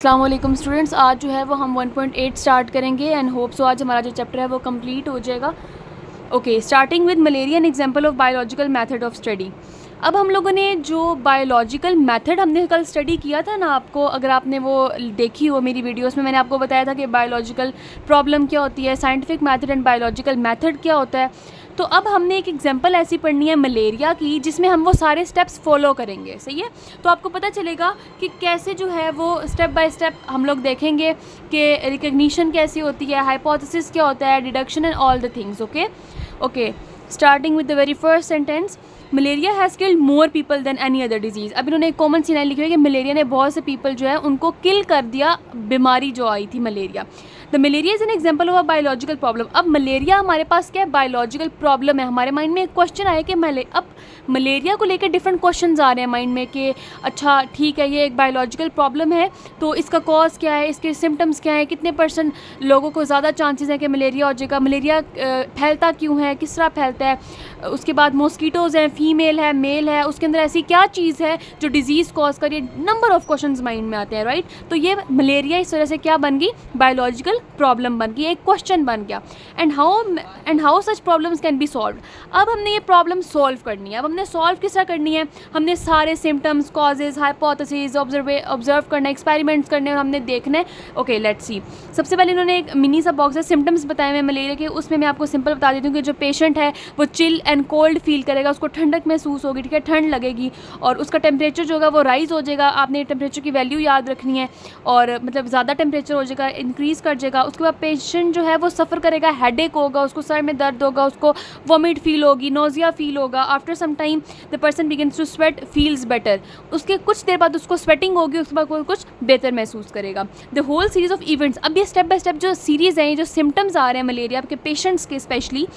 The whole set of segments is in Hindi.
अस्सलाम वालेकुम स्टूडेंट्स, आज जो है वो हम 1.8 स्टार्ट करेंगे एंड होप सो आज हमारा जो चैप्टर है वो कंप्लीट हो जाएगा। Okay, starting with malaria an example of biological method of study. अब हम लोगों ने जो बायोलॉजिकल मेथड हमने कल स्टडी किया था ना, आपको अगर आपने वो देखी हो मेरी वीडियोस में, मैंने आपको बताया था कि बायोलॉजिकल प्रॉब्लम क्या होती है, scientific method and biological method क्या होता है। तो अब हमने एक एग्जांपल ऐसी पढ़नी है मलेरिया की जिसमें हम वो सारे स्टेप्स फॉलो करेंगे, सही है। तो आपको पता चलेगा कि कैसे जो है वो स्टेप बाय स्टेप हम लोग देखेंगे कि रिकग्निशन कैसी होती है, हाइपोथेसिस क्या होता है, deduction and all the things. Okay, starting with the very first sentence, malaria has killed more people than any other disease. अब इन्होंने एक कॉमन सी लाइन लिखी हुई है कि मलेरिया ने बहुत से पीपल जो है उनको किल कर दिया, बीमारी जो आई थी malaria. The malaria is an example of a biological problem. अब मलेरिया हमारे पास क्या है, बायोलॉजिकल प्रॉब्लम है। हमारे माइंड में एक क्वेश्चन आया कि अब मलेरिया को लेकर डिफरेंट क्वेश्चंस आ रहे हैं माइंड में कि अच्छा ठीक है, ये एक बायोलॉजिकल प्रॉब्लम है, तो इसका कॉज क्या है, इसके सिम्टम्स क्या है, कितने % लोगों को ज़्यादा चांसेस हैं कि मलेरिया हो जाएगा, मलेरिया फैलता क्यों है, किस तरह फैलता है, उसके बाद मॉस्कीटोज़ हैं, फीमेल है, मेल है, उसके अंदर ऐसी क्या चीज़ है जो डिजीज़ कॉज कर, ये नंबर ऑफ क्वेश्चंस माइंड में आते हैं, राइट। तो ये मलेरिया इस तरह से क्या बन गई, बायोलॉजिकल प्रॉब्लम बन गई, एक क्वेश्चन बन गया। And how such problems can be solve. अब हमने ये प्रॉब्लम सॉल्व करनी है। अब हमने सॉल्व किस तरह करनी है, हमने सारे सिम्टम्स, कॉजेज, हाइपोथेसिस ऑब्जर्व करना है, एक्सपेरिमेंट्स करने और हमने देखना है। ओके, लेट्स सी। सबसे पहले इन्होंने एक मिनी सा बॉक्स है, सिम्टम्स बताए हुए मलेरिया के, उसमें मैं आपको सिंपल बता देती हूँ कि जो पेशेंट है वो चिल एंड कोल्ड फील करेगा, उसको ठंडक महसूस होगी, ठीक है, ठंड लगेगी और उसका टेम्परेचर जो होगा वो राइज़ हो जाएगा। आपने टेम्परेचर की वैल्यू याद रखनी है और मतलब ज़्यादा टेम्परेचर हो जाएगा, इंक्रीज़ कर जाएगा। उसके बाद पेशेंट जो है वो सफ़र करेगा, हेडेक होगा, उसको सर में दर्द होगा, उसको वॉमिट फील होगी, नोजिया फील होगा। After some time the person begins to sweat, feels better. उसके कुछ देर बाद उसको स्वेटिंग होगी, उसके बाद कुछ बेहतर महसूस करेगा। The whole series of events. अब ये स्टेप बाय स्टेप जो सीरीज़ हैं, जो सिम्टम्स आ रहे हैं मलेरिया के पेशेंट्स के स्पेशली,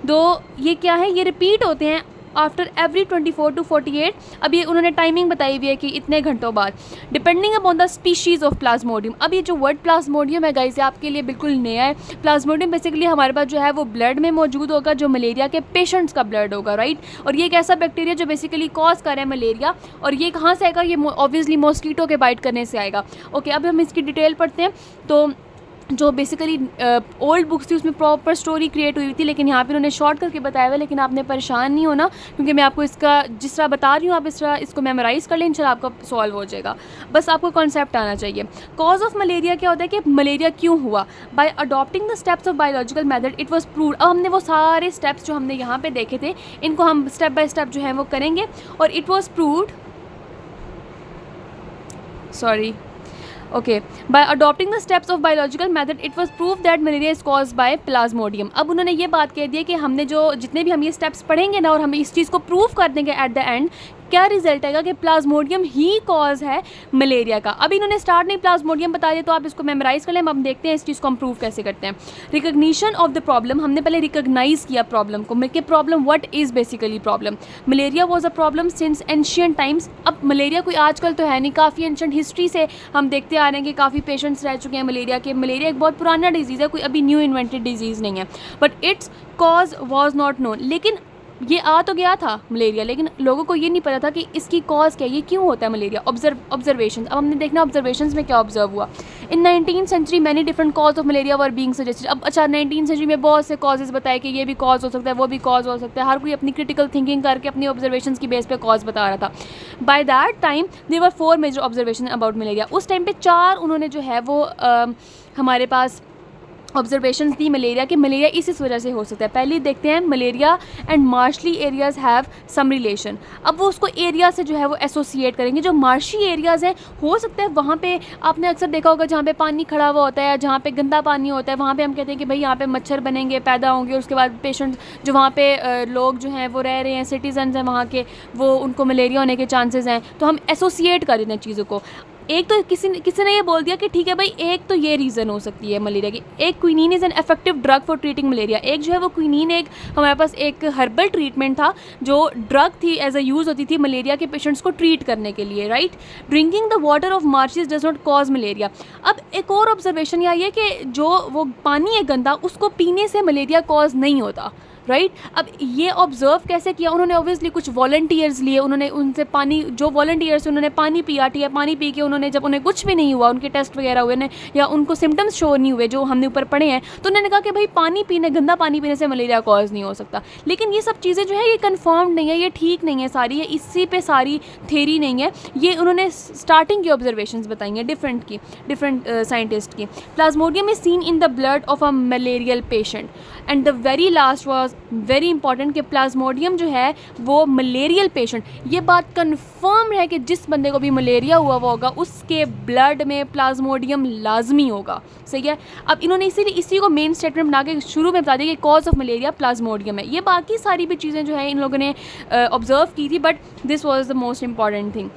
तो ये क्या है, ये रिपीट होते हैं आफ्टर एवरी 24 to 48। अब ये उन्होंने टाइमिंग बताई हुई है कि इतने घंटों बाद, depending upon the species of Plasmodium. अब ये जो वर्ड प्लाज्मोडियम है गाइस, आपके लिए बिल्कुल नया है। प्लाज्मोडियम बेसिकली हमारे पास जो है वो ब्लड में मौजूद होगा, जो मलेरिया के पेशेंट्स का ब्लड होगा, राइट। और ये एक ऐसा बैक्टीरिया जो बेसिकली कॉज कर रहा है मलेरिया, और ये कहाँ से आएगा, ये ऑब्वियसली मॉस्कीटो के बाइट करने से आएगा। ओके, अब हम इसकी डिटेल पढ़ते हैं। तो जो बेसिकली ओल्ड बुक्स थी उसमें प्रॉपर स्टोरी क्रिएट हुई थी, लेकिन यहाँ पे उन्होंने शॉर्ट करके बताया हुआ है। लेकिन आपने परेशान नहीं होना, क्योंकि मैं आपको इसका जिस तरह बता रही हूँ आप इस तरह इसको मेमोराइज़ कर लें, इंशाल्लाह आपका सॉल्व हो जाएगा। बस आपको कॉन्सेप्ट आना चाहिए। कॉज ऑफ मलेरिया क्या होता है कि मलेरिया क्यों हुआ, bye adopting the steps of biological method it was proved. अब हमने वो सारे स्टेप्स जो हमने यहाँ पे देखे थे, इनको हम स्टेप बाय स्टेप जो है वो करेंगे। और it was proved, sorry, okay, bye adopting the steps of biological method it was prove that malaria is cause by Plasmodium. अब उन्होंने ये बात कह दी है कि हमने जो जितने भी हम ये स्टेप्स पढ़ेंगे ना, और हम इस चीज़ को प्रूव कर देंगे एट द एंड, क्या रिजल्ट आएगा कि प्लाज्मोडियम ही कॉज है मलेरिया का। अब इन्होंने स्टार्ट में प्लाज्मोडियम बता दिया, तो आप इसको मेमोराइज कर लें। अब देखते हैं इस चीज़ को हम प्रूव कैसे करते हैं। रिकग्निशन ऑफ द प्रॉब्लम, हमने पहले रिकग्नाइज किया प्रॉब्लम को, कि problem what is basically problem. Malaria was a problem since ancient times. अब मलेरिया कोई आजकल तो है नहीं, काफ़ी एंशियंट हिस्ट्री से हम देखते आ रहे हैं कि काफ़ी पेशेंट्स रह चुके हैं मलेरिया के। मलेरिया एक बहुत पुराना डिजीज़ है, कोई अभी न्यू इन्वेंटेड डिजीज़ नहीं है। But it's cause was not known. लेकिन ये आ तो गया था मलेरिया, लेकिन लोगों को ये नहीं पता था कि इसकी कॉज क्या है, ये क्यों होता है मलेरिया। ऑब्जर्वेशन, अब हमने देखना ऑब्जर्वेशंस में क्या ऑब्जर्व हुआ। In 19th century many different cause of malaria were being suggested. अब अच्छा, 19th सेंचुरी में बहुत से कॉजेज बताए कि ये भी कॉज हो सकता है, वो भी कॉज हो सकता है। हर कोई अपनी क्रिटिकल थिंकिंग करके अपनी ऑब्जर्वेशंस की बेस पे कॉज बता रहा था। By that time there were 4 major observation about malaria. उस टाइम पे 4 उन्होंने जो है वो हमारे पास ऑब्जर्वेशंस दी मलेरिया के, मलेरिया इस वजह से हो सकता है। पहले देखते हैं, malaria and marshy areas have some relation. अब वो उसको एरिया से जो है वो एसोसिएट करेंगे। जो मार्शी एरियाज़ हैं, हो सकता है वहाँ पे आपने अक्सर देखा होगा जहाँ पे पानी खड़ा हुआ होता है, जहाँ पे गंदा पानी होता है, वहाँ पे हम कहते हैं कि भाई यहाँ पे मच्छर बनेंगे, पैदा होंगे। और उसके बाद पेशेंट जो वहाँ पे लोग जो हैं वो रह रहे हैं, सिटीजन्स हैं वहाँ के, वो उनको मलेरिया होने के चांसेस हैं। तो हम एसोसिएट कर देते हैं चीज़ों को। एक तो किसी ने ये बोल दिया कि ठीक है भाई, एक तो ये रीज़न हो सकती है मलेरिया की। एक quinine is an effective drug for treating malaria. एक जो है वो क्विनीन एक हमारे पास एक हर्बल ट्रीटमेंट था, जो ड्रग थी, एज अ यूज़ होती थी मलेरिया के पेशेंट्स को ट्रीट करने के लिए, right. Drinking the water of marches does not cause malaria. अब एक और ऑब्जर्वेशन ये आई है कि जो वो पानी है गंदा, उसको पीने से मलेरिया कॉज नहीं होता। राइट। अब ये ऑब्जर्व कैसे किया उन्होंने, ऑब्वियसली कुछ वॉलंटियर्स लिए, उन्होंने उनसे पानी, जो वॉलंटियर्स उन्होंने पानी पिया, ठीक है, पानी पी के उन्होंने, जब उन्हें कुछ भी नहीं हुआ, उनके टेस्ट वगैरह हुए ने या उनको सिम्टम्स शो नहीं हुए जो हमने ऊपर पढ़े हैं, तो उन्होंने कहा कि भाई पानी पीने, गंदा पानी पीने से मलेरिया कॉज नहीं हो सकता। लेकिन ये सब चीज़ें जो है ये कन्फर्म नहीं है, ये ठीक नहीं है सारी, ये इसी पे सारी थेरी नहीं है, ये उन्होंने स्टार्टिंग की ऑब्जर्वेशंस बताई हैं डिफरेंट साइंटिस्ट की। Plasmodium is seen in the blood of a malarial patient and the very last was very important कि प्लाज्मोडियम जो है वो मलेरियल पेशेंट, ये बात कन्फर्म है कि जिस बंदे को भी मलेरिया हुआ होगा उसके ब्लड में प्लाज्मोडियम लाजमी होगा, सही है। अब इन्होंने इसीलिए इसी को मेन स्टेटमेंट बना के शुरू में बता दिया कि कॉज ऑफ मलेरिया प्लाज्मोडियम है। ये बाकी सारी भी चीज़ें जो है इन लोगों ने ऑब्जर्व की थी, but this was the most important thing.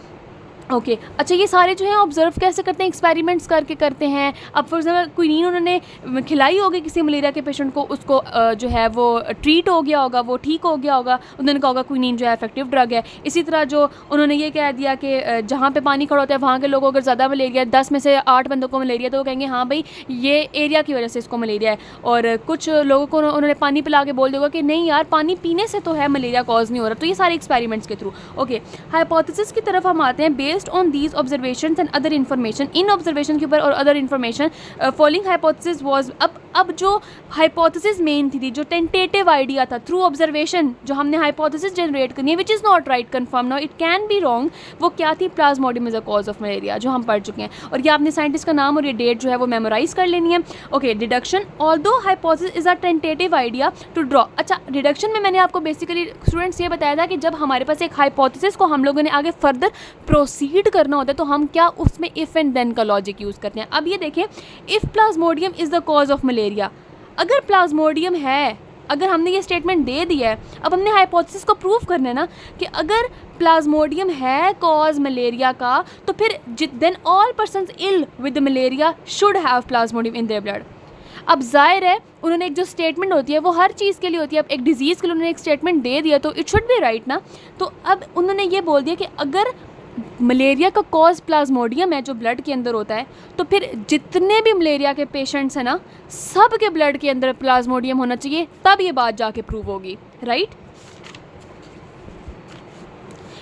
Okay अच्छा, ये सारे जो है ऑब्जर्व कैसे करते हैं, एक्सपेरिमेंट्स करके करते हैं। अब फॉर एग्जाम्पल क्विनीन उन्होंने खिलाई होगी किसी मलेरिया के पेशेंट को, उसको जो है वो ट्रीट हो गया होगा, वो ठीक हो गया होगा, उन्होंने कहा होगा क्विनीन जो है इफेक्टिव ड्रग है। इसी तरह जो उन्होंने ये कह दिया कि जहाँ पे पानी खड़ा होता है वहाँ के लोगों को अगर ज़्यादा मलेरिया, 10 में से 8 बंदों को मलेरिया, तो वो कहेंगे हाँ भाई ये एरिया की वजह से इसको मलेरिया है। और कुछ लोगों को उन्होंने पानी पिला के बोल देगा कि नहीं यार पानी पीने से तो है मलेरिया कॉज नहीं हो रहा। तो ये सारे एक्सपेरिमेंट्स के थ्रू। ओके, हाइपोथेसिस की तरफ हम आते हैं। Based on these observations and other information, in observation के ऊपर और other information following hypothesis was, अब जो हाइपोथेसिस मेन थी जो टेंटेटिव आइडिया था थ्रू ऑब्जर्वेशन, जो हमने हाइपोथेसिस जनरेट करनी है which is not right confirm now it can be wrong, वो क्या थी, Plasmodium is a cause of malaria, जो हम पढ़ चुके हैं। और ये आपने साइंटिस्ट का नाम और ये डेट जो है वो मेमोराइज कर लेनी है। Okay, deduction, although hypothesis is a tentative idea to draw. अच्छा, डिडक्शन में मैंने आपको बेसिकली स्टूडेंट्स ये बताया था कि जब हमारे पास एक हाइपोथेसिस को हम लोगों ने आगे फर्दर प्रोसीड करना होता है तो हम क्या उसमें इफ एंड देन का लॉजिक यूज़ करते हैं। अब ये देखें, if Plasmodium is the cause of malaria, अगर प्लाज्मोडियम है, अगर हमने ये स्टेटमेंट दे दिया है, अब हमने हाइपोथेसिस को प्रूव करना है ना कि अगर प्लाज्मोडियम है कॉज मलेरिया का, तो फिर then all persons ill with malaria should have plasmodium in their blood. अब जाहिर है उन्होंने एक जो स्टेटमेंट होती है वो हर चीज़ के लिए होती है। अब एक डिजीज़ के लिए उन्होंने एक स्टेटमेंट दे दिया तो इट शुड बी राइट ना। तो अब उन्होंने ये बोल दिया कि अगर मलेरिया का कॉज प्लाज्मोडियम है जो ब्लड के अंदर होता है, तो फिर जितने भी मलेरिया के पेशेंट्स हैं ना, सब के ब्लड के अंदर प्लाज्मोडियम होना चाहिए, तब ये बात जाके प्रूव होगी, राइट।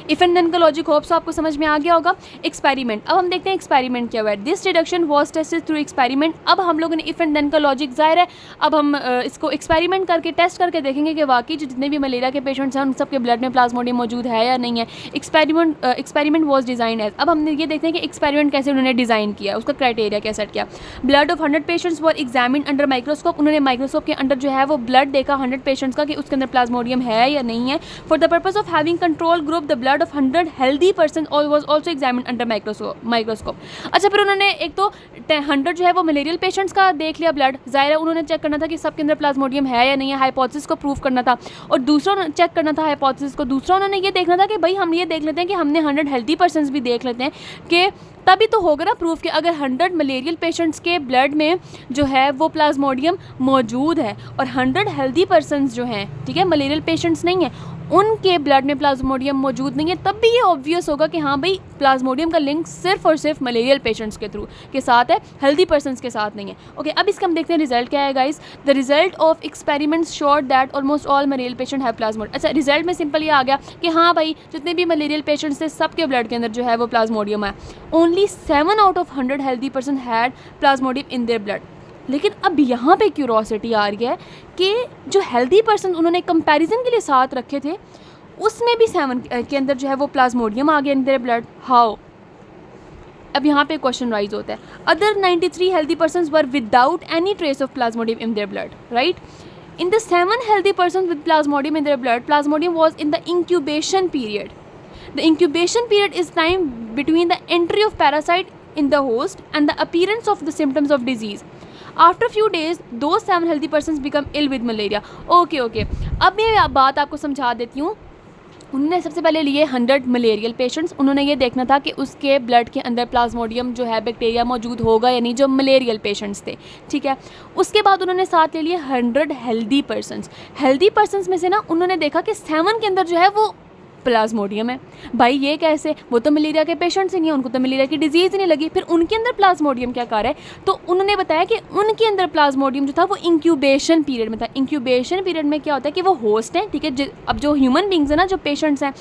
इफ एंड देन का लॉजिक होप्स आपको समझ में आ गया होगा। एक्सपेरिमेंट, अब हम देखते हैं एक्सपेरिमेंट क्या हुआ है। This deduction was tested through experiment. अब हम लोगों ने इफ एंड देन का लॉजिक, जाहिर है अब हम इसको एक्सपेरिमेंट करके टेस्ट करके देखेंगे कि वाकई जो जितने भी मलेरिया के पेशेंट्स हैं उन सबके ब्लड में प्लाज्मोडियम मौजूद है या नहीं है। एक्सपेरिमेंट वाज डिजाइन एज, अब हमने ये देखते हैं कि एक्सपेरिमेंट कैसे उन्होंने डिज़ाइन किया, उसका क्राइटेरिया क्या सेट किया। Blood of 100 patients were examined under microscope, उन्होंने माइक्रोस्कोप के अंडर जो है वो ब्लड देखा 100 पेशेंट्स का कि उसके अंदर प्लाज्मोडियम है या नहीं है। For the purpose of having control group the blood of 100 healthy person was also examined under microscope. अच्छा, फिर उन्होंने एक तो 100 जो है वो मलेरियल पेशेंट्स का देख लिया ब्लड, जाहिर है उन्होंने चेक करना था कि सबके अंदर प्लाज्मोडियम है या नहीं है, हाइपोथेसिस को प्रूव करना था। और दूसरा चेक करना था हाइपोथेसिस को, दूसरा उन्होंने ये देखना था कि भाई हम ये देख लेते हैं कि हमने 100 हेल्दी पर्सन्स भी देख लेते हैं कि तभी तो होगा ना प्रूफ कि अगर 100 मलेरियल पेशेंट्स के ब्लड में जो है वो प्लाज्मोडियम मौजूद है और 100 हेल्दी पर्सन्स जो हैं, ठीक है, मलेरियल पेशेंट्स नहीं है, उनके ब्लड में प्लाज्मोडियम मौजूद नहीं है, तब भी ये ऑब्वियस होगा कि हाँ भाई प्लाज्मोडियम का लिंक सिर्फ और सिर्फ मलेरियल पेशेंट्स के थ्रू के साथ है, हेल्दी पर्सन्स के साथ नहीं है। ओके, अब इसका हम देखते हैं रिजल्ट क्या है guys. The result of experiments showed that almost all malarial patient have Plasmodium. अच्छा, रिजल्ट में सिंपल ये आ गया कि हाँ भाई जितने भी मलेरियल पेशेंट्स थे सबके ब्लड के अंदर जो है वो प्लाज्मोडियम है। Only 7 out of 100 healthy person had Plasmodium in their blood. लेकिन अब यहाँ पे क्यूरोसिटी आ रही है कि जो हेल्दी पर्सन उन्होंने कंपैरिजन के लिए साथ रखे थे उसमें भी 7 के अंदर जो है वो प्लाज्मोडियम आ गया इन देयर ब्लड, हाउ। अब यहाँ पे क्वेश्चन राइज होता है, other 93 healthy persons were without any trace of Plasmodium in their blood, right. In the 7 healthy persons with plasmodium in their blood, plasmodium was in the incubation period. The incubation period is time between the entry of parasite in the host and the appearance of the symptoms of disease. After few days, those 7 healthy persons become ill with malaria. Okay. अब मैं बात आपको समझा देती हूँ। उन्होंने सबसे पहले लिए 100 मलेरियल पेशेंट्स, उन्होंने ये देखना था कि उसके ब्लड के अंदर प्लाज्मोडियम जो है बैक्टीरिया मौजूद होगा या नहीं, जो मलेरियल पेशेंट्स थे, ठीक है। उसके बाद उन्होंने साथ ले लिए 100 हेल्दी पर्सन्स। हेल्दी पर्सन्स में से ना उन्होंने देखा कि 7 के अंदर जो है वो प्लाज्मोडियम है। भाई ये कैसे, वो तो मलेरिया के पेशेंट्स ही नहीं है, उनको तो मलेरिया की डिजीज़ ही नहीं लगी, फिर उनके अंदर प्लाज्मोडियम क्या कर रहा है? तो उन्होंने बताया कि उनके अंदर प्लाज्मोडियम जो था वो इंक्यूबेशन पीरियड में था। इंक्यूबेशन पीरियड में क्या होता है कि वो होस्ट हैं, ठीक है। अब जो ह्यूमन बींग्स हैं ना, जो पेशेंट्स हैं,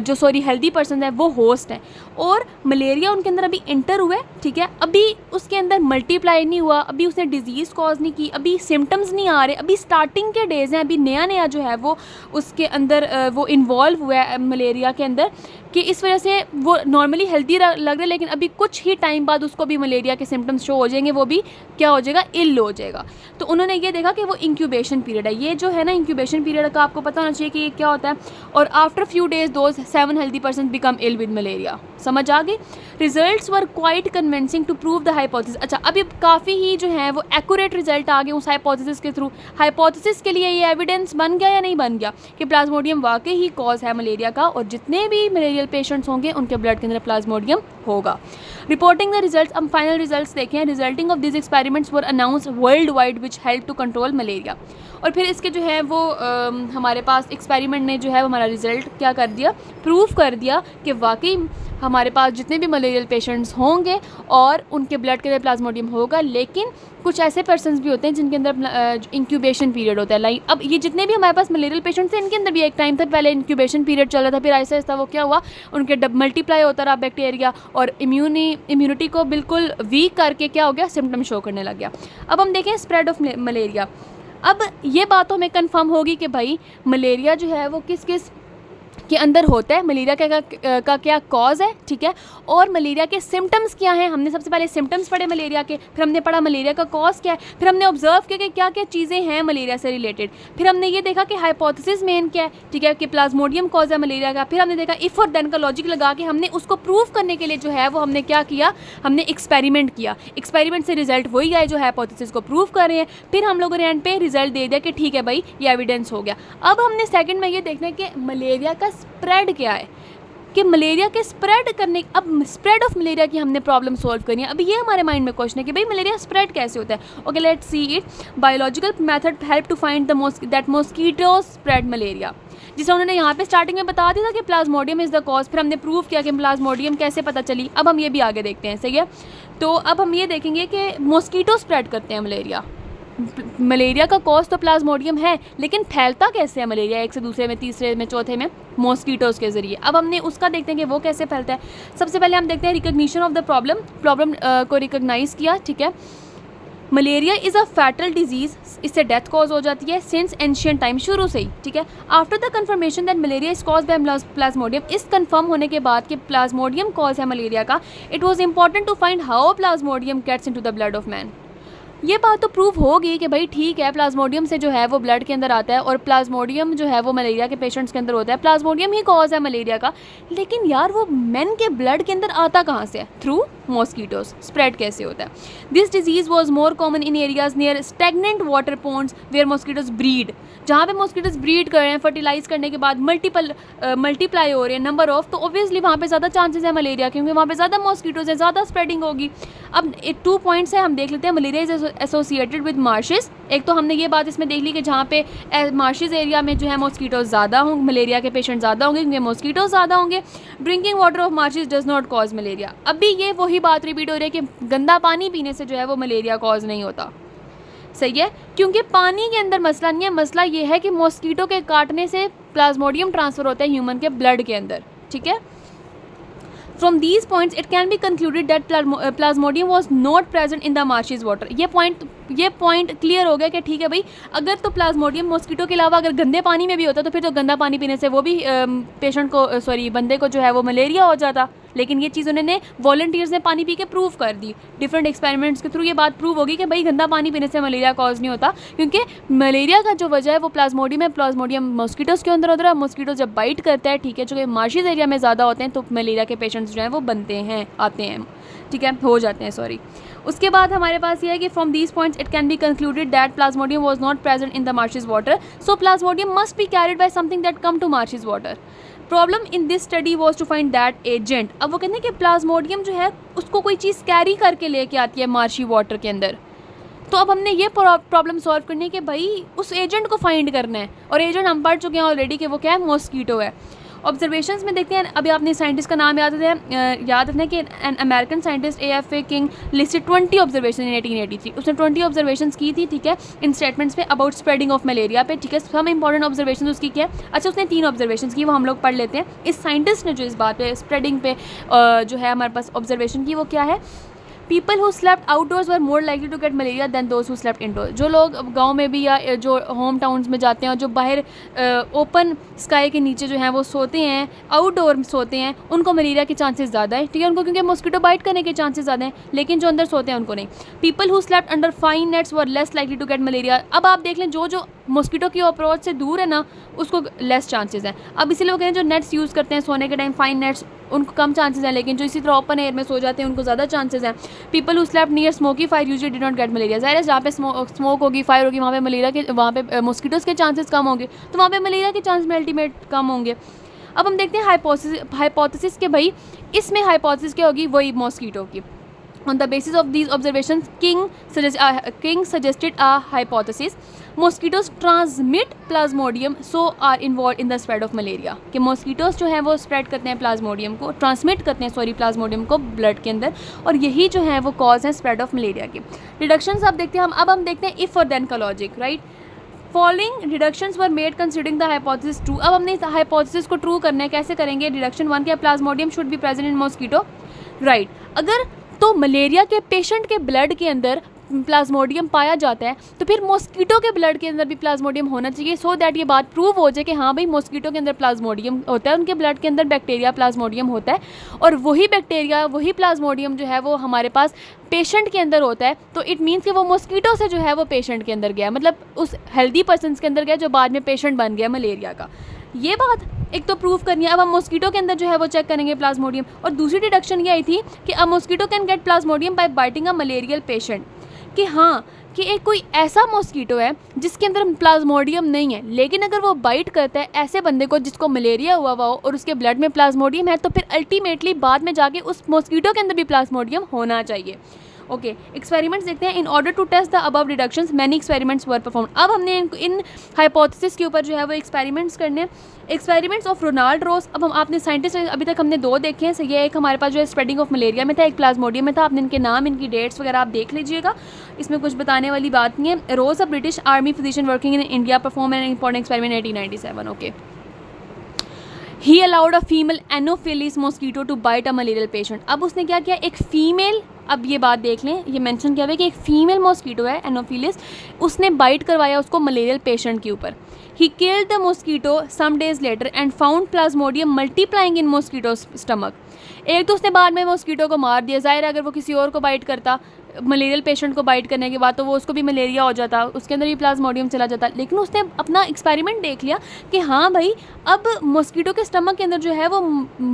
जो हेल्दी पर्सन हैं, वो होस्ट हैं, और मलेरिया उनके अंदर अभी इंटर हुआ है, ठीक है। अभी उसके अंदर मल्टीप्लाई नहीं हुआ, अभी उसने डिजीज़ कॉज नहीं की, अभी सिम्टम्स नहीं आ रहे, अभी स्टार्टिंग के डेज़ हैं, अभी नया नया जो है वो उसके अंदर वो इन्वॉल्व हुआ है मलेरिया के अंदर, कि इस वजह से वो नॉर्मली हेल्दी लग रहा है, लेकिन अभी कुछ ही टाइम बाद उसको भी मलेरिया के सिम्टम्स शो हो जाएंगे, वो भी क्या हो जाएगा, इल हो जाएगा। तो उन्होंने ये देखा कि वो इंक्यूबेशन पीरियड है। ये जो है ना इंक्यूबेशन पीरियड का आपको पता होना चाहिए कि ये क्या होता है। और after few days those 7 healthy person become ill with malaria. समझ आ गई? Results were quite convincing to prove the hypothesis. अच्छा, अभी काफ़ी ही जो है वो एक्यूरेट रिजल्ट आ गए उस हाइपोथेसिस के थ्रू। हाइपोथेसिस के लिए ये एविडेंस बन गया या नहीं बन गया कि प्लाज्मोडियम वाकई ही कॉज है मलेरिया का, और जितने भी मलेरियल पेशेंट्स होंगे उनके ब्लड के अंदर प्लाज्मोडियम होगा। रिपोर्टिंग द रिजल्ट्स, हम फाइनल रिजल्ट्स देखें। Resulting of this experiments were announce world wide which help to control malaria. और फिर इसके जो है वो हमारे पास एक्सपेरिमेंट ने जो है हमारा रिज़ल्ट क्या कर दिया, प्रूव कर दिया कि वाकई हमारे पास जितने भी मलेरियल पेशेंट्स होंगे और उनके ब्लड के अंदर प्लाज्मोडियम होगा। लेकिन कुछ ऐसे पर्सन्स भी होते हैं जिनके अंदर इंक्यूबेशन पीरियड होता है। लाइक अब ये जितने भी हमारे पास मलेरियल पेशेंट्स हैं, इनके अंदर भी एक टाइम था पहले इंक्यूबेशन पीरियड चल रहा था, फिर ऐसा ऐसा वो क्या हुआ, उनके मल्टीप्लाई होता रहा बैक्टीरिया, और इम्यूनिटी को बिल्कुल वीक करके क्या हो गया, सिम्टम शो करने लग गया। अब हम देखें स्प्रेड ऑफ मलेरिया। अब ये बात हमें कंफर्म होगी कि भाई मलेरिया जो है वो किस किस के अंदर होता है, मलेरिया का क्या कॉज है, ठीक है। और मलेरिया के सिम्टम्स क्या हैं, हमने सबसे पहले सिम्टम्स पढ़े मलेरिया के, फिर हमने पढ़ा मलेरिया का कॉज क्या है, फिर हमने ऑब्जर्व किया कि क्या क्या चीज़ें हैं मलेरिया से रिलेटेड, फिर हमने ये देखा कि हाइपोथेसिस मेन क्या है, ठीक है, कि प्लाज्मोडियम कॉज है मलेरिया का, फिर हमने देखा इफ़ और देन का लॉजिक लगा के हमने उसको प्रूव करने के लिए जो है वो हमने क्या किया, हमने एक्सपेरिमेंट किया। एक्सपेरिमेंट से रिजल्ट वही आए जो हाइपोथेसिस को प्रूव कर रहे हैं। फिर हम लोगों ने एंड पे रिजल्ट दे दिया कि ठीक है भाई ये एविडेंस हो गया। अब हमने सेकंड में ये देखना है कि मलेरिया का स्प्रेड क्या है, कि मलेरिया के स्प्रेड करने, अब स्प्रेड ऑफ मलेरिया की हमने प्रॉब्लम सॉल्व करनी है। अब ये हमारे माइंड में क्वेश्चन है कि भाई मलेरिया स्प्रेड कैसे होता है। Okay, let's see it. Biological method help to find that mosquito spread malaria. जिसे उन्होंने यहाँ पे स्टार्टिंग में बता दिया था कि प्लाज्मोडियम इज़ द कॉज, फिर हमने प्रूव किया कि प्लाज्मोडियम कैसे पता चली। अब हम ये भी आगे देखते हैं, सही है। तो अब हम ये देखेंगे कि मॉस्किटो स्प्रेड करते हैं मलेरिया। मलेरिया का कॉज तो प्लाज्मोडियम है, लेकिन फैलता कैसे है मलेरिया एक से दूसरे में, तीसरे में, चौथे में, मॉस्किटोज़ के ज़रिए। अब हमने उसका देखते हैं कि वो कैसे फैलता है। सबसे पहले हम देखते हैं रिकग्निशन ऑफ द प्रॉब्लम को रिकग्नाइज़ किया, ठीक है। Malaria is a fatal disease, इससे डेथ कॉज हो जाती है सिंस एंशियंट टाइम, शुरू से ही, ठीक है। After the confirmation that malaria is cause by plasmodium, इस कन्फर्म होने के बाद कि प्लाज्मोडियम कॉज है मलेरिया का, it was important to find how plasmodium gets into the blood of man. ये बात तो प्रूव होगी कि भाई ठीक है प्लाज्मोडियम से जो है वो ब्लड के अंदर आता है, और प्लाज्मोडियम जो है वो मलेरिया के पेशेंट्स के अंदर होता है, प्लाज्मोडियम ही कॉज है मलेरिया का। लेकिन यार वो मेन के ब्लड के अंदर आता कहाँ से है? Through mosquitoes. स्प्रेड कैसे होता है? This disease was more common in areas near stagnant water ponds where mosquitoes breed. जहाँ पे मॉस्किटोज ब्रीड कर रहे हैं, फर्टिलाइज करने के बाद मल्टीप्लाई हो रहे हैं नंबर ऑफ, तो ऑब्वियसली वहाँ पे ज़्यादा चांसेस है मलेरिया, क्योंकि वहाँ पे ज़्यादा मॉस्किटोज है, ज़्यादा स्प्रेडिंग होगी। अब 2 पॉइंट्स है, हम देख लेते हैं। Malaria is associated with marches. एक तो हमने ये बात इसमें देख ली कि जहाँ पे मार्शेस एरिया में जो है मॉस्किटोज ज़्यादा होंगे, मलेरिया के पेशेंट ज़्यादा होंगे क्योंकि मॉस्किटोज ज़्यादा होंगे। Drinking water of marches does not cause malaria. अभी ये वही बात रिपीट हो रही है कि गंदा पानी पीने से जो है वो मलेरिया कॉज नहीं होता, सही है, क्योंकि पानी के अंदर मसला नहीं है। मसला ये है कि मॉस्किटो के काटने से प्लाज्मोडियम ट्रांसफ़र होता है ह्यूमन के ब्लड के अंदर, ठीक है। From these points, it can be concluded that plasmodium was not present in the marshes water. ये पॉइंट क्लियर हो गया कि ठीक है भाई, अगर तो प्लाज्मोडियम मॉस्किटो के अलावा अगर गंदे पानी में भी होता तो फिर तो गंदा पानी पीने से वो भी पेशेंट को बंदे को जो है वो मलेरिया हो जाता। लेकिन ये चीज़ उन्होंने वॉलंटियर्स ने पानी पी के प्रूव कर दी। डिफरेंट एक्सपेरिमेंट्स के थ्रू ये बात प्रूव होगी कि भाई गंदा पानी पीने से मलेरिया कॉज नहीं होता, क्योंकि मलेरिया का जो वजह है वो प्लाज्मोडियम है। प्लाज्मोडियम मॉस्किटोज़ के अंदर होता है, मॉस्किटो जब बाइट करता है, ठीक है, जो कि मार्शेस एरिया में ज़्यादा होते हैं, तो मलेरिया के पेशेंट्स जो हैं वो बनते हैं, आते हैं, ठीक है, हो जाते हैं, सॉरी। उसके बाद हमारे पास ये है कि from these points it can be concluded that plasmodium was not present in the marshes water, so plasmodium must be carried by something that come to marshes water. Problem in this study was to find that agent. अब वो कहते हैं कि प्लाज्मोडियम जो है उसको कोई चीज़ कैरी करके लेके आती है मार्शी वाटर के अंदर। तो अब हमने ये प्रॉब्लम सॉल्व करनी है कि भाई उस एजेंट को फाइंड करना है, और एजेंट हम पढ़ चुके हैं ऑलरेडी कि वो क्या है, मॉस्किटो है। ऑब्जर्वेशंस में देखते हैं, अभी आपने साइंटिस्ट का नाम याद रखना है कि an American scientist AFA king listed 20 observation इन 1883। उसने 20 ऑब्जर्वेशंस की थी, ठीक है, इन स्टेटमेंट्स पे अबाउट स्प्रेडिंग ऑफ मलेरिया पे, ठीक है। सब इंपॉर्टेंट ऑब्जर्वेशन उसकी क्या है? अच्छा, उसने 3 ऑब्जर्वेशन की, वो हम लोग पढ़ लेते हैं। इस साइंटिस्ट ने जो इस बात पे स्प्रेडिंग पे जो है हमारे पास ऑब्जर्वेशन की, वो क्या है? People who slept outdoors were more likely to get malaria than those who slept indoor. जो लोग गांव में भी या जो होम टाउन्स में जाते हैं और जो बाहर ओपन स्काई के नीचे जो हैं वो सोते हैं, आउटडोर सोते हैं, उनको मलेरिया के चांसेस ज़्यादा है, ठीक है, उनको क्योंकि मॉस्किटो बाइट करने के चांसेस ज़्यादा हैं, लेकिन जो अंदर सोते हैं उनको नहीं। People who slept under fine nets were less likely to get malaria. अब आप देख लें, जो मॉस्किटो की अप्रोच से दूर है ना, उसको लेस चांसेस हैं। अब इसीलिए वो कह रहे हैं जो नेट्स यूज़ करते हैं सोने के टाइम, फाइन नेट्स, उनको कम चांसेस हैं, लेकिन जो इसी तरह ओपन एयर में सो जाते हैं उनको ज़्यादा चांसेस हैं। People who slept near smoky fire usually did not gate malaria. ज़ाहिर है जहाँ पे स्मोक होगी, फायर होगी, वहाँ पे मलेरिया के, वहाँ पे मॉस्किटोज़ के चांसेस कम होंगे, तो वहाँ पे मलेरिया के चांस में अल्टीमेट कम होंगे। अब हम देखते हैं हाइपोथेसिस के भाई इसमें हाइपोथेसिस क्या होगी? वही मॉस्किटो की। On the basis of these observations, King suggested a hypothesis: mosquitoes transmit plasmodium, so are involved in the spread of malaria। कि mosquitoes जो हैं वो स्प्रेड करते हैं प्लाज्मोडियम को, ट्रांसमिट करते हैं प्लाज्मोडियम को ब्लड के अंदर, और यही जो है वो कॉज है स्प्रेड ऑफ मलेरिया की। डिडक्शंस अब देखते हैं हम। अब हम देखते हैं इफ़ और देन का logic, right. Following deductions were made considering the hypothesis true. अब हमने इस हाइपोथेसिस को ट्रू करना है, कैसे करेंगे? डिडक्शन 1 क्या? Plasmodium should be present in mosquito, right. अगर तो मलेरिया के पेशेंट के ब्लड के अंदर प्लाज्मोडियम पाया जाता है, तो फिर मॉस्किटो के ब्लड के अंदर भी प्लाज्मोडियम होना चाहिए, सो दैट ये बात प्रूव हो जाए कि हाँ भाई मॉस्किटो के अंदर प्लाज्मोडियम होता है, उनके ब्लड के अंदर बैक्टीरिया प्लाज्मोडियम होता है, और वही बैक्टीरिया, वही प्लाज्मोडियम जो है वो हमारे पास पेशेंट के अंदर होता है। तो इट मीन्स कि वो मॉस्किटो से जो है वो पेशेंट के अंदर गया, मतलब उस हेल्दी पर्सन के अंदर गया जो बाद में पेशेंट बन गया मलेरिया का। ये बात एक तो प्रूव करनी है। अब हम मॉस्किटो के अंदर जो है वो चेक करेंगे प्लाज्मोडियम। और दूसरी डिडक्शन ये आई थी कि a mosquito can get plasmodium by biting a malarial patient, कि हाँ कि एक कोई ऐसा मॉस्किटो है जिसके अंदर प्लाज्मोडियम नहीं है, लेकिन अगर वो बाइट करता है ऐसे बंदे को जिसको मलेरिया हुआ हो और उसके ब्लड में प्लाज्मोडियम है, तो फिर अल्टीमेटली बाद में जाके उस मॉस्किटो के अंदर भी प्लाज्मोडियम होना चाहिए। ओके, एक्सपेरिमेंट्स देखते हैं। In order to test the above deductions many experiments were performed. अब हमने इन हाइपोथेसिस के ऊपर जो है वो एक्सपेरिमेंट्स करने हैं। एक्सपेरिमेंट्स ऑफ रोनाल्ड रोस। अब हम आपने साइंटिस्ट अभी तक हमने 2 देखे हैं। ये एक हमारे पास जो है स्प्रेडिंग ऑफ मलेरिया में था, एक प्लाज्मोडियम में था। आपने इनके नाम, इनकी डेट्स वगैरह आप देख लीजिएगा, इसमें कुछ बताने वाली बात नहीं है। Ross a British army physician working in India perform an important experiment 1897। Okay, he allowed a female anopheles mosquito to bite a malarial patient. अब उसने क्या किया, एक फीमेल, अब ये बात देख लें, ये मेंशन किया हुआ है कि एक फीमेल मॉस्किटो है एनोफिलिस, उसने बाइट करवाया उसको मलेरियल पेशेंट के ऊपर। He killed the mosquito some days later and found plasmodium multiplying in mosquito stomach. एक तो उसने बाद में मॉस्किटो को मार दिया, ज़ाहिर है अगर वो किसी और को बाइट करता, मलेरियल पेशेंट को बाइट करने के बाद, तो वो उसको भी मलेरिया हो जाता, उसके अंदर भी प्लाज्मोडियम चला जाता। लेकिन उसने अपना एक्सपेरिमेंट देख लिया कि हाँ भाई अब मॉस्किटो के स्टमक के अंदर जो है वो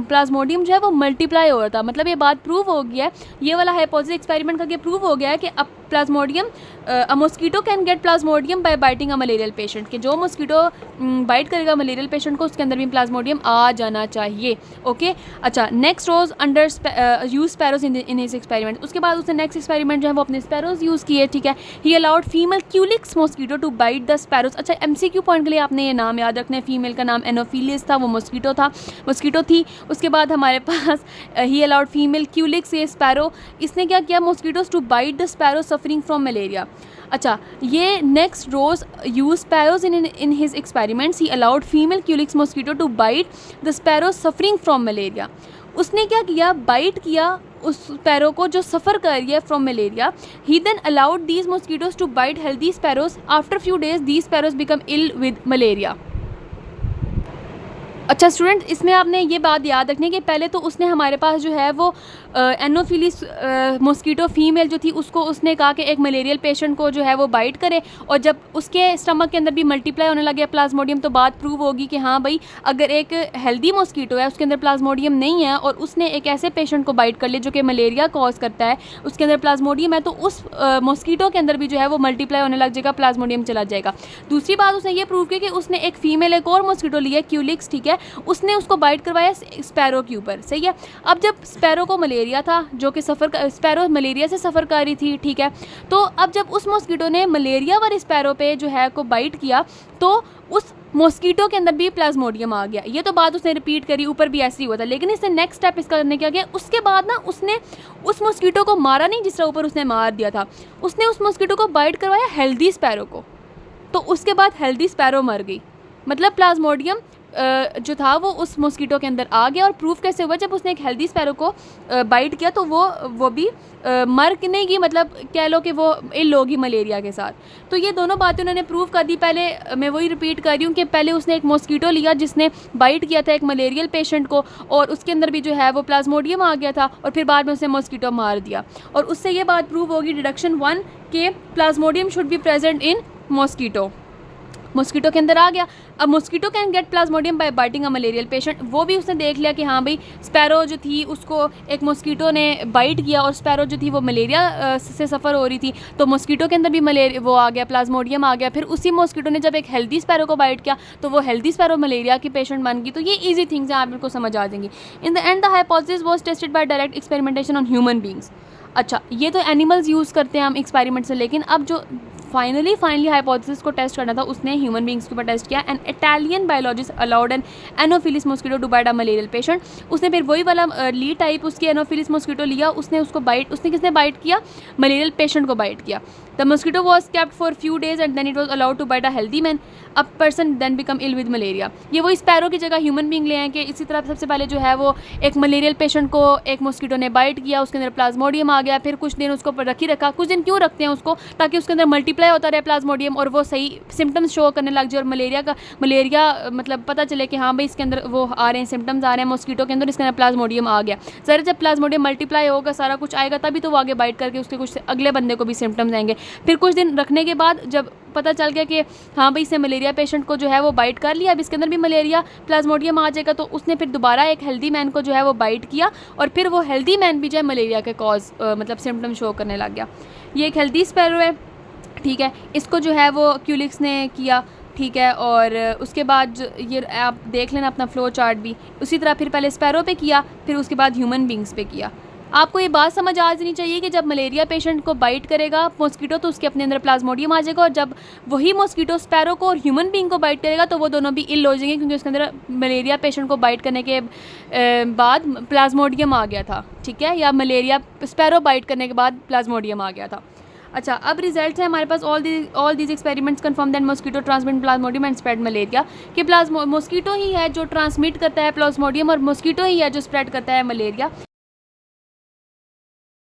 प्लाज्मोडियम जो है वो मल्टीप्लाई हो रहा था। मतलब ये बात प्रूव हो गया है, ये वाला हाइपोथेसिस एक्सपेरिमेंट करके प्रूव हो गया है कि अब plasmodium, a mosquito can get plasmodium by biting a malarial patient, कि जो मॉस्किटो बाइट करेगा मलेरियल पेशेंट को, उसके अंदर भी प्लाज्मोडियम आ जाना चाहिए। ओके, अच्छा, next Ross under use sparrows in his experiment. उसके बाद उसने नेक्स्ट एक्सपेरिमेंट जो है वो अपने स्पैरोज यूज़ किए, ठीक है। He allowed female Culex mosquito to bite the sparrows. अच्छा, MCQ पॉइंट के लिए आपने ये नाम याद रखना है, फीमेल का नाम एनोफिलिस था, वो मॉस्किटो थी। उसके बाद हमारे पास ही अलाउड फीमेल क्यूलिक्स, ये स्पैरो, इसने क्या किया, mosquitoes to bite the sparrow suffering from malaria. अच्छा, ये next Ross use sparrows in his experiments. He allowed female Culex mosquito to bite the sparrow suffering from malaria. उसने क्या किया, बाइट किया उस स्पैरो को जो सफ़र कर रही है from malaria. He then allowed these mosquitoes to bite healthy sparrows. After few days these sparrows become ill with malaria. अच्छा स्टूडेंट, इसमें आपने ये बात याद रखनी है कि पहले तो उसने हमारे पास जो है वो एनोफिलिस मॉस्किटो फीमेल जो थी उसको उसने कहा कि एक मलेरियल पेशेंट को जो है वो बाइट करे, और जब उसके स्टमक के अंदर भी मल्टीप्लाई होने लगे प्लाज्मोडियम, तो बात प्रूव होगी कि हाँ भाई अगर एक हेल्दी मॉस्किटो है उसके अंदर प्लाज्मोडियम नहीं है और उसने एक ऐसे पेशेंट को बाइट कर लिया जो कि मलेरिया कॉज करता है, उसके अंदर प्लाज्मोडियम है, तो उस मॉस्किटो के अंदर भी जो है वो मल्टीप्लाई होने लग जाएगा, प्लाज्मोडियम चला जाएगा। दूसरी बात उसने ये प्रूव की कि उसने एक फीमेल एक और मॉस्किटो लिया क्यूलिक्स, ठीक है, उसने उसको बाइट करवाया स्पैरो के ऊपर, सही है। अब जब स्पैरो को मलेरिया था, जो कि स्पैरो मलेरिया से सफ़र कर रही थी, ठीक है, तो अब जब उस मॉस्किटो ने मलेरिया वाले स्पैरो पे जो है को बाइट किया, तो उस मॉस्कीटो के अंदर भी प्लाज्मोडियम आ गया। ये तो बात उसने रिपीट करी, ऊपर भी ऐसे ही हुआ था, लेकिन इसने नेक्स्ट स्टेप इसका करने क्या किया, उसके बाद ना उसने उस मॉस्कीटो को मारा नहीं जिस तरह ऊपर उसने मार दिया था, उसने उस मॉस्कीटो को बाइट करवाया हेल्दी स्पैरो को, तो उसके बाद हेल्दी स्पैरो मर गई। मतलब प्लाज्मोडियम जो था वो उस मॉस्कीटो के अंदर आ गया। और प्रूफ कैसे हुआ, जब उसने एक हेल्दी स्पैरो को बाइट किया तो वो भी मर नहीं गई, मतलब कह लो कि वो इल होगी मलेरिया के साथ। तो ये दोनों बातें उन्होंने प्रूव कर दी। पहले मैं वही रिपीट कर रही हूँ कि पहले उसने एक मॉस्कीटो लिया जिसने बाइट किया था एक मलेरियल पेशेंट को, और उसके अंदर भी जो है वो प्लाज्मोडियम आ गया था, और फिर बाद में उसने मॉस्कीटो मार दिया। और उससे ये बात प्रूव होगी डिडक्शन 1 के plasmodium should be present in mosquito, mosquito के अंदर आ गया। अब mosquito can get plasmodium by biting a malarial patient, वो भी उसने देख लिया कि हाँ भाई स्पैरो जो थी उसको एक मॉस्कीटो ने बाइट किया, और स्पैरो जो थी वो मलेरिया से सफ़र हो रही थी, तो मॉस्कीटो के अंदर भी मलेरिया वो आ गया, प्लाज्मोडियम आ गया। फिर उसी मॉस्कीटो ने जब एक हेल्दी स्पैरो को बाइट किया तो वो हेल्दी स्पैरो मलेरिया की पेशेंट बन गई। तो ये ईजी थिंग्स हैं, आप इनको समझ आ जाएंगी। In the end the hypothesis was tested by direct experimentation on human beings. अच्छा, ये तो एनिमल्स यूज़ करते हैं हम एक्सपेरिमेंट से, लेकिन अब जो फाइनली हाइपोथेसिस को टेस्ट करना था उसने ह्यूमन बींग्स के ऊपर टेस्ट किया। An Italian biologist allowed an Anopheles mosquito to bite a malarial patient. उसने फिर वही वाला ली टाइप उसकी एनोफिलिस मॉस्किटो लिया, उसने उसको बाइट, उसने किसने बाइट किया, मलेरियल पेशेंट को बाइट किया। The mosquito was kept for few days and then it was allowed to bite a healthy man, a person then become ill with malaria. ये वो स्पैरो की जगह ह्यूमन बींग ले आए कि इसी तरह सबसे पहले जो है वो एक मलेरियल पेशेंट को एक मॉस्किटो ने बाइट किया, उसके अंदर प्लाज्मोडियम आ गया, फिर कुछ दिन उसको रखा। कुछ दिन क्यों रखते हैं उसको, ताकि उसके अंदर मल्टीप्लाई होता रहे प्लाज्मोडियम और वो सही सिम्टम्स शो करने लग जाए, और मलेरिया मतलब पता चले कि हाँ भाई इसके अंदर वो आ रहे हैं, सिम्टम्स आ रहे हैं मॉस्किटो के अंदर, इसके अंदर प्लाज्मोडियम आ गया। ज़रा जब प्लाज्मोडियम मल्टीप्लाई होगा, सारा कुछ आएगा, तभी तो वो आगे बाइट करके उसके कुछ अगले बंदे को भी सिम्टम्स आएंगे। फिर कुछ दिन रखने के बाद जब पता चल गया कि हाँ भाई इससे मलेरिया पेशेंट को जो है वो बाइट कर लिया, अब इसके अंदर भी मलेरिया प्लाज्मोडियम आ जाएगा, तो उसने फिर दोबारा एक हेल्दी मैन को जो है वो बाइट किया, और फिर वो हेल्दी मैन भी जो है मलेरिया के कॉज मतलब सिम्टम शो करने लग गया। ये एक हेल्दी स्पैरो है, ठीक है, इसको जो है वो क्यूलिक्स ने किया, ठीक है। और उसके बाद ये आप देख लेना अपना फ्लो चार्ट भी उसी तरह, फिर पहले स्पैरो पे किया, फिर उसके बाद ह्यूमन बींग्स पे किया। आपको ये बात समझ आ जानी चाहिए कि जब मलेरिया पेशेंट को बाइट करेगा मॉस्किटो तो उसके अपने अंदर प्लाज्मोडियम आ जाएगा, और जब वही मॉस्किटो स्पैरो को और ह्यूमन बींग को बाइट करेगा तो वो दोनों भी इल हो जाएंगे, क्योंकि उसके अंदर मलेरिया पेशेंट को बाइट करने के बाद प्लाज्मोडियम आ गया था, ठीक है, या मलेरिया स्पैरो बाइट करने के बाद प्लाज्मोडियम आ गया था। अच्छा, अब रिजल्ट्स है हमारे पास। All these experiments confirm that mosquito transmit plasmodium and spread malaria, कि मॉस्किटो ही है जो ट्रांसमिट करता है प्लाज्मोडियम, और मॉस्किटो ही है जो स्प्रेड करता है मलेरिया।